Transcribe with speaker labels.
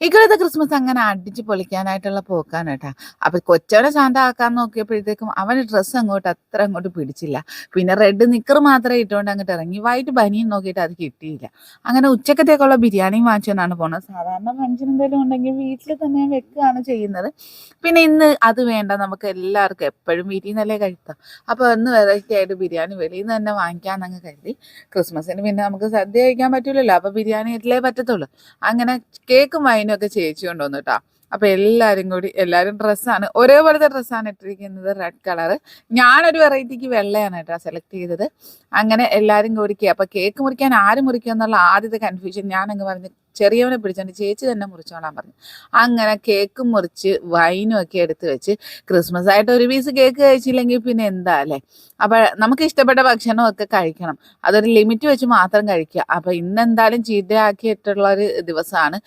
Speaker 1: ഇക്കൊല്ലത്തെ ക്രിസ്മസ് അങ്ങനെ അടിച്ച് പൊളിക്കാനായിട്ടുള്ള പോക്കാണ് കേട്ടാ. അപ്പൊ കൊച്ചവനെ ശാന്തമാക്കാൻ നോക്കിയപ്പോഴത്തേക്കും അവന് ഡ്രസ്സ് അങ്ങോട്ട് പിടിച്ചില്ല. പിന്നെ റെഡ് നിക്കറ് മാത്രമേ ഇട്ടുകൊണ്ട് അങ്ങോട്ട് ഇറങ്ങി. വൈറ്റ് ബനിയൻ നോക്കിയിട്ട് അത് കിട്ടിയില്ല. അങ്ങനെ ഉച്ചക്കത്തേക്കുള്ള ബിരിയാണിയും വാങ്ങിച്ചുകൊണ്ടാണ് പോണത്. സാധാരണ ഫംഗ്ഷൻ എന്തെങ്കിലും ഉണ്ടെങ്കിൽ വീട്ടിൽ തന്നെ വെക്കുകയാണ് ചെയ്യുന്നത്. പിന്നെ ഇന്ന് അത് വേണ്ട, നമുക്ക് എല്ലാവർക്കും എപ്പോഴും വീട്ടിൽ നിന്നല്ലേ കഴിക്കാം. അപ്പോൾ ഒന്ന് വെറൈറ്റി ആയിട്ട് ബിരിയാണി വെളിയിൽ നിന്ന് തന്നെ വാങ്ങിക്കാമെന്നങ്ങ് കരുതി. ക്രിസ്മസിന് പിന്നെ നമുക്ക് സദ്യ കഴിക്കാൻ പറ്റില്ലല്ലോ, അപ്പോൾ ബിരിയാണി അല്ലേ പറ്റത്തുള്ളൂ. അങ്ങനെ കേക്കും വൈനും ഒക്കെ ചേച്ചി കൊണ്ടുവന്നു കേട്ടോ. അപ്പൊ എല്ലാവരും ഡ്രസ്സാണ്, ഒരേപോലത്തെ ഡ്രസ്സാണ് ഇട്ടിരിക്കുന്നത്, റെഡ് കളർ. ഞാനൊരു വെറൈറ്റിക്ക് വെള്ളയാണ് കേട്ടോ സെലക്ട് ചെയ്തത്. അങ്ങനെ എല്ലാവരും കൂടിക്കുക. അപ്പൊ കേക്ക് മുറിക്കാൻ ആര് മുറിക്കുക എന്നുള്ള ആദ്യത്തെ കൺഫ്യൂഷൻ ഞാനങ്ങ് പറഞ്ഞു ചെറിയവനെ പിടിച്ചോണ്ട് ചേച്ചി തന്നെ മുറിച്ചോളാൻ പറഞ്ഞു. അങ്ങനെ കേക്കും മുറിച്ച് വൈനും ഒക്കെ എടുത്ത് വെച്ച്, ക്രിസ്മസ് ആയിട്ട് ഒരു പീസ് കേക്ക് കഴിച്ചില്ലെങ്കിൽ പിന്നെ എന്താ അല്ലേ. അപ്പൊ നമുക്ക് ഇഷ്ടപ്പെട്ട ഭക്ഷണമൊക്കെ കഴിക്കണം, അതൊരു ലിമിറ്റ് വെച്ച് മാത്രം കഴിക്കുക. അപ്പൊ ഇന്നെന്തായാലും ചീത്ത ആക്കിയിട്ടുള്ള ഒരു ദിവസമാണ്.